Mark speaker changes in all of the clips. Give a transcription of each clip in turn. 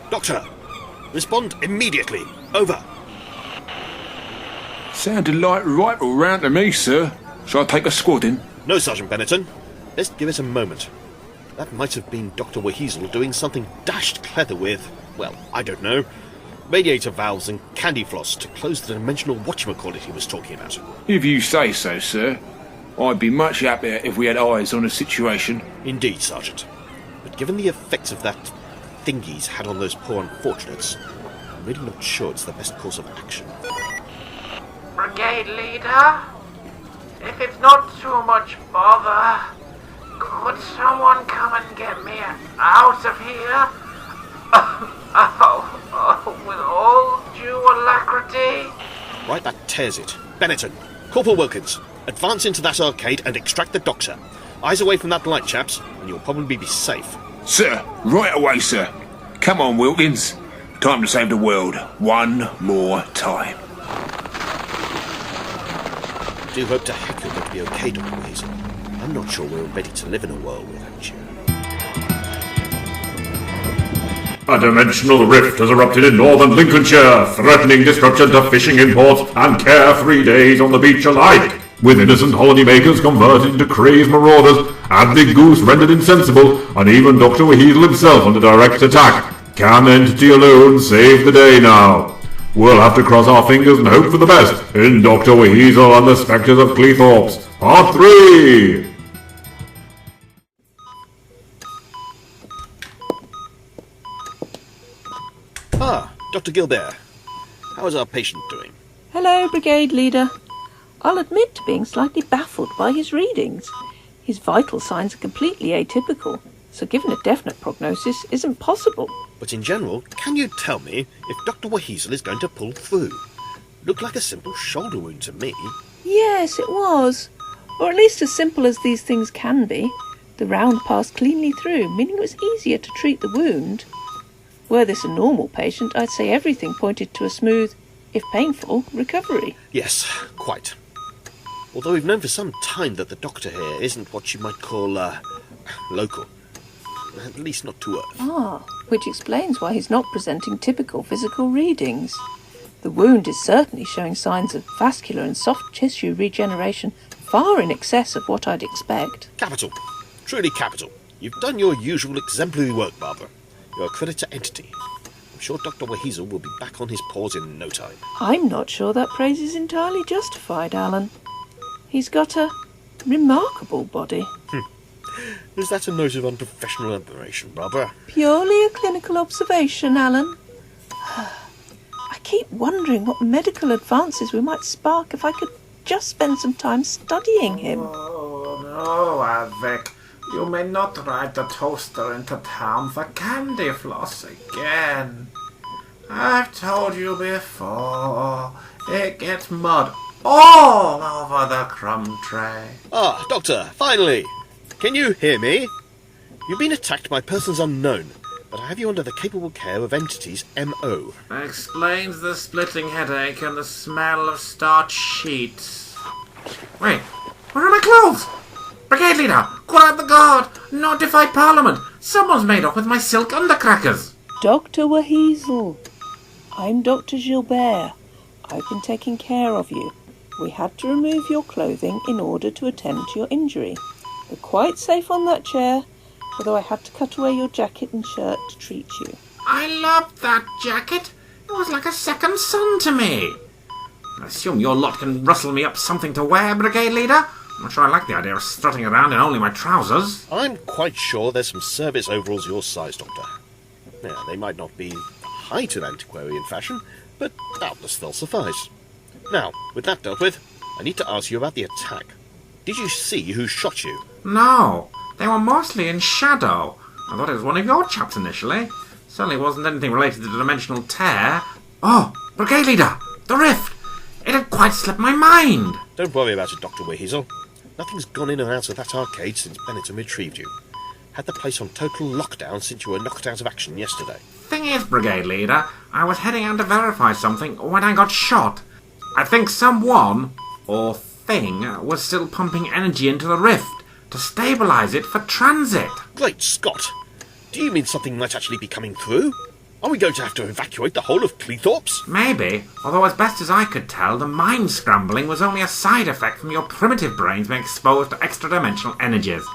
Speaker 1: Doctor, respond immediately. Over.
Speaker 2: Sounded like right all round to me, sir. Shall I take a squad in?
Speaker 1: No, Sergeant Benetton. Let's give it a moment. That might have been Dr. WHeasel doing something dashed clever with, well, I don't know, radiator valves and candy floss to close the dimensional whatchamacallit he was talking about.
Speaker 2: If you say so, sir. I'd be much happier if we had eyes on the situation.
Speaker 1: Indeed, Sergeant. But given the effects of that thingy's had on those poor unfortunates, I'm really not sure it's the best course of action.
Speaker 3: Brigade Leader? If it's not too much bother, could someone come and get me out of here? With all due alacrity?
Speaker 1: Right, that tears it. Benetton, Corporal Wilkins, advance into that arcade and extract the doctor. Eyes away from that light, chaps, and you'll probably be safe.
Speaker 2: Sir, right away, sir. Come on, Wilkins. Time to save the world. One more time.
Speaker 1: I do hope to heck you're going to be okay, Dr. WHeasel. I'm not sure we're ready to live in a world without you.
Speaker 4: A dimensional rift has erupted in northern Lincolnshire, threatening disruption to fishing imports and carefree days on the beach alike. With innocent holidaymakers converted into crazed marauders, Advick Goose rendered insensible, and even Dr. WHeasel himself under direct attack. Can Entity alone save the day now? We'll have to cross our fingers and hope for the best in Dr. WHeasel and the Spectres of Cleethorpes, Part 3!
Speaker 1: Ah, Dr. Gilbert. How is our patient doing?
Speaker 5: Hello, Brigade Leader. I'll admit to being slightly baffled by his readings. His vital signs are completely atypical, so giving a definite prognosis isn't possible.
Speaker 1: But in general, can you tell me if Dr. WHeasel is going to pull through? Looked like a simple shoulder wound to me.
Speaker 5: Yes, it was. Or at least as simple as these things can be. The round passed cleanly through, meaning it was easier to treat the wound. Were this a normal patient, I'd say everything pointed to a smooth, if painful, recovery.
Speaker 1: Yes, quite. Although we've known for some time that the doctor here isn't what you might call, local. At least not to Earth.
Speaker 5: Ah, which explains why he's not presenting typical physical readings. The wound is certainly showing signs of vascular and soft tissue regeneration far in excess of what I'd expect.
Speaker 1: Capital. Truly capital. You've done your usual exemplary work, Barbara. You're a credit to Entity. I'm sure Dr. WHeasel will be back on his paws in no time.
Speaker 5: I'm not sure that praise is entirely justified, Alan. He's got a remarkable body.
Speaker 1: Is that a note of unprofessional admiration, Barbara?
Speaker 5: Purely a clinical observation, Alan. I keep wondering what medical advances we might spark if I could just spend some time studying him.
Speaker 3: Oh, no, Advick. You may not ride the toaster into town for candy floss again. I've told you before, it gets mud all over the crumb tray.
Speaker 1: Ah, Doctor, finally! Can you hear me? You've been attacked by persons unknown, but I have you under the capable care of Entity's M.O.
Speaker 3: Explains the splitting headache and the smell of starched sheets. Wait, where are my clothes? Brigade Leader, quiet the guard! Notify Parliament! Someone's made off with my silk undercrackers!
Speaker 5: Dr. WHeasel. I'm Dr. Gilbert. I've been taking care of you. We had to remove your clothing in order to attend to your injury. You're quite safe on that chair, although I had to cut away your jacket and shirt to treat you.
Speaker 3: I loved that jacket. It was like a second son to me. I assume your lot can rustle me up something to wear, Brigade Leader? I'm not sure I like the idea of strutting around in only my trousers.
Speaker 1: I'm quite sure there's some service overalls your size, Doctor. Now, they might not be the height of antiquarian fashion, but doubtless they'll suffice. Now, with that dealt with, I need to ask you about the attack. Did you see who shot you?
Speaker 3: No, they were mostly in shadow. I thought it was one of your chaps initially. Certainly wasn't anything related to the dimensional tear. Oh, Brigade Leader, the rift! It had quite slipped my mind.
Speaker 1: Don't worry about it, Dr. WHeasel. Nothing's gone in and out of that arcade since Benetton retrieved you. Had the place on total lockdown since you were knocked out of action yesterday.
Speaker 3: Thing is, Brigade Leader, I was heading out to verify something when I got shot. I think someone, or thing, was still pumping energy into the rift to stabilise it for transit.
Speaker 1: Great Scott! Do you mean something might actually be coming through? Are we going to have to evacuate the whole of Cleethorpes?
Speaker 3: Maybe, although as best as I could tell, the mind scrambling was only a side effect from your primitive brains being exposed to extra-dimensional energies.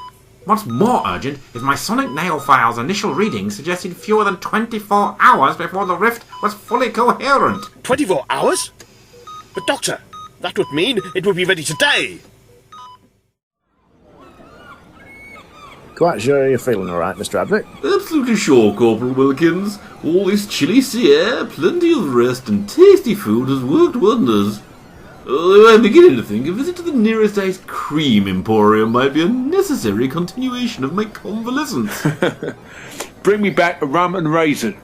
Speaker 3: What's more urgent is my sonic nail file's initial readings suggested fewer than 24 hours before the rift was fully coherent.
Speaker 1: 24 hours? But Doctor, that would mean it would be ready today.
Speaker 6: Quite sure you're feeling alright, Mr. Advick?
Speaker 7: Absolutely sure, Corporal Wilkins. All this chilly sea air, plenty of rest, and tasty food has worked wonders. Although I'm beginning to think a visit to the nearest ice cream emporium might be a necessary continuation of my convalescence.
Speaker 2: Bring me back a rum and raisin.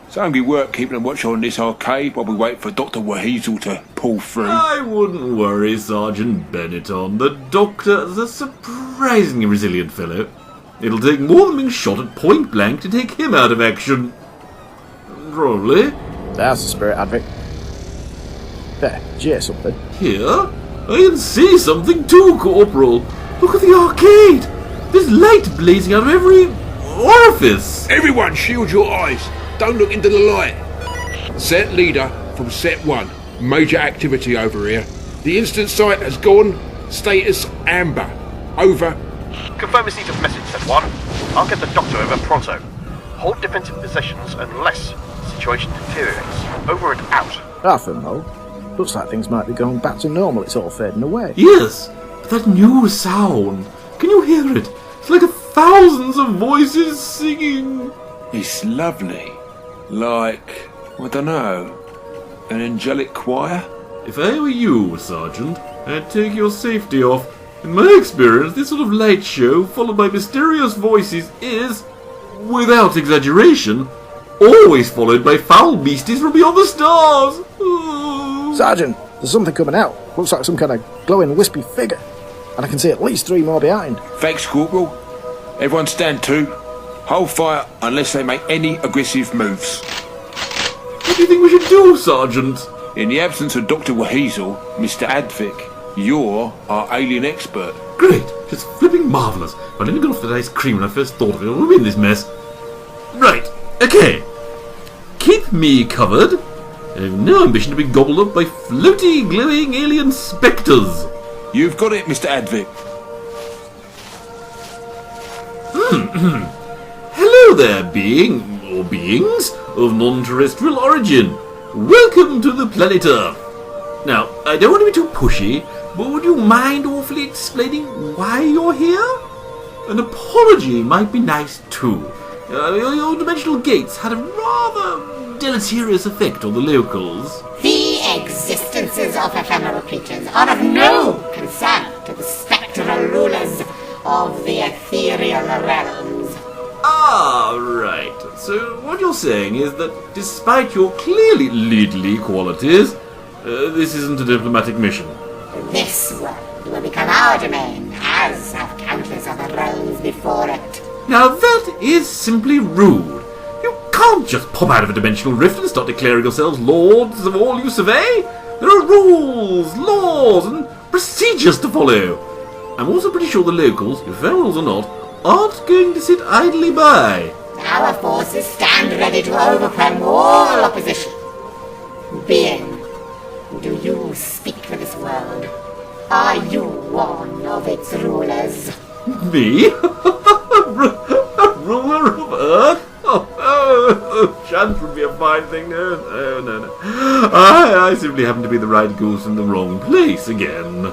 Speaker 2: It's only work keeping a watch on this arcade while we wait for Dr. WHeasel to pull through.
Speaker 7: I wouldn't worry, Sergeant Benetton. The Doctor is a surprisingly resilient fellow. It'll take more than being shot at point blank to take him out of action. Probably.
Speaker 6: That's the spirit, Advick. There, did you hear something?
Speaker 7: Here? I can see something too, Corporal. Look at the arcade. There's light blazing out of every orifice.
Speaker 2: Everyone shield your eyes. Don't look into the light. Set leader from set 1. Major activity over here. The instant sight has gone. Status amber. Over.
Speaker 1: Confirm receipt of message, set 1. I'll get the Doctor over pronto. Hold defensive positions unless the situation deteriorates. Over and out.
Speaker 6: Nothing, though. Looks like things might be going back to normal. It's all fading away.
Speaker 7: Yes, but that new sound. Can you hear it? It's like thousands of voices singing.
Speaker 2: It's lovely. Like, I don't know, an angelic choir?
Speaker 7: If I were you, Sergeant, I'd take your safety off. In my experience, this sort of light show, followed by mysterious voices, is, without exaggeration, always followed by foul beasties from beyond the stars. Oh.
Speaker 6: Sergeant, there's something coming out. Looks like some kind of glowing, wispy figure. And I can see at least 3 more behind.
Speaker 2: Thanks, Corporal. Everyone stand to. Hold fire unless they make any aggressive moves.
Speaker 7: What do you think we should do, Sergeant?
Speaker 2: In the absence of Dr. WHeasel, Mr. Advick, you're our alien expert.
Speaker 7: Great, it's flipping marvellous. If I didn't go off the ice cream when I first thought of it, I would be in this mess. Right, okay. Keep me covered. I have no ambition to be gobbled up by floaty, glowing alien spectres.
Speaker 2: You've got it, Mr. Advick.
Speaker 7: Hello there, beings of non-terrestrial origin. Welcome to the planet Earth. Now, I don't want to be too pushy, but would you mind awfully explaining why you're here? An apology might be nice too. Your dimensional gates had a rather deleterious effect on the locals.
Speaker 8: The existences of ephemeral creatures are of no concern to the spectral rulers of the ethereal realms.
Speaker 7: Ah, right. So what you're saying is that despite your clearly leadly qualities, this isn't a diplomatic mission.
Speaker 8: This world will become our domain, as have countless other realms before it.
Speaker 7: Now that is simply rude. You can't just pop out of a dimensional rift and start declaring yourselves lords of all you survey. There are rules, laws, and procedures to follow. I'm also pretty sure the locals, ephemerals or not, aren't going to sit idly by.
Speaker 8: Our forces stand ready to overcome all opposition. Being, do you speak for this world? Are you one of its rulers?
Speaker 7: Me? A ruler of Earth? Chance would be a fine thing. No. I simply happen to be the right goose in the wrong place again.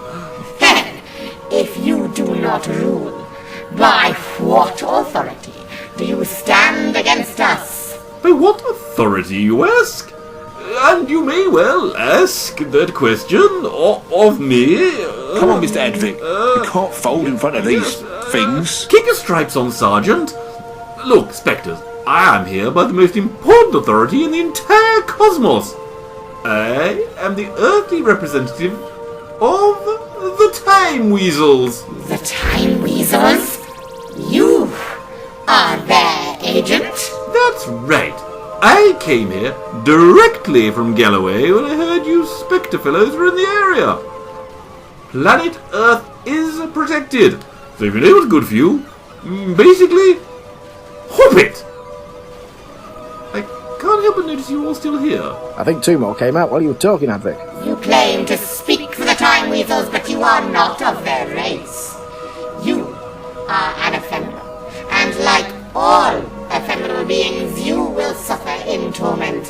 Speaker 8: If you do not rule, by what authority do you stand against us?
Speaker 7: By what authority, you ask? And you may well ask that question of me.
Speaker 2: Come on, Mr. Advick. You can't fold in front of these things.
Speaker 7: Keep your stripes on, Sergeant. Look, Spectres, I am here by the most important authority in the entire cosmos. I am the earthly representative of the Time Weasels.
Speaker 8: The Time Weasels? You are their agent?
Speaker 7: That's right. I came here directly from Galloway when I heard you Spectre fellows were in the area. Planet Earth is protected, so if you know what's good for you, basically, hop it. I up and notice you're all still here.
Speaker 6: I think 2 more came out while you were talking, Advick.
Speaker 8: You claim to speak for the Time Weasels, but you are not of their race. You are an ephemeral, and like all ephemeral beings, you will suffer in torment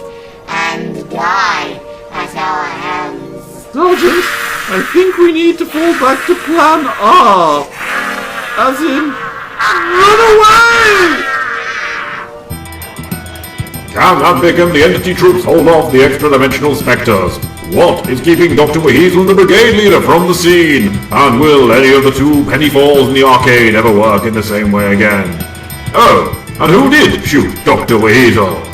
Speaker 8: and die at our hands.
Speaker 7: Sergeant, I think we need to fall back to Plan R. As in, run away!
Speaker 4: Can Advick and the Entity troops hold off the extra-dimensional Spectres? What is keeping Dr. WHeasel and the Brigade Leader from the scene? And will any of the 2 penny falls in the arcade ever work in the same way again? Oh, and who did shoot Dr. WHeasel?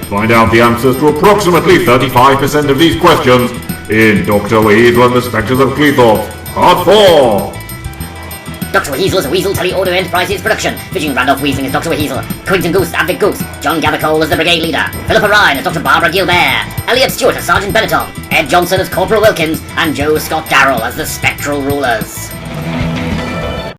Speaker 4: Find out the answers to approximately 35% of these questions in Dr. WHeasel and the Spectres of Cleethorpes, Part 4!
Speaker 9: Dr. WHeasel is a Weasel Teleorder Enterprises production, featuring Randolph Weasling as Dr. WHeasel, Quentin Goose as Advick Goose, John Gathercole as the Brigade Leader, Philippa Ryan as Dr. Barbara Gilbert, Elliot Stewart as Sergeant Benetton, Ed Johnson as Corporal Wilkins, and Joe Scott Darrell as the Spectral Rulers.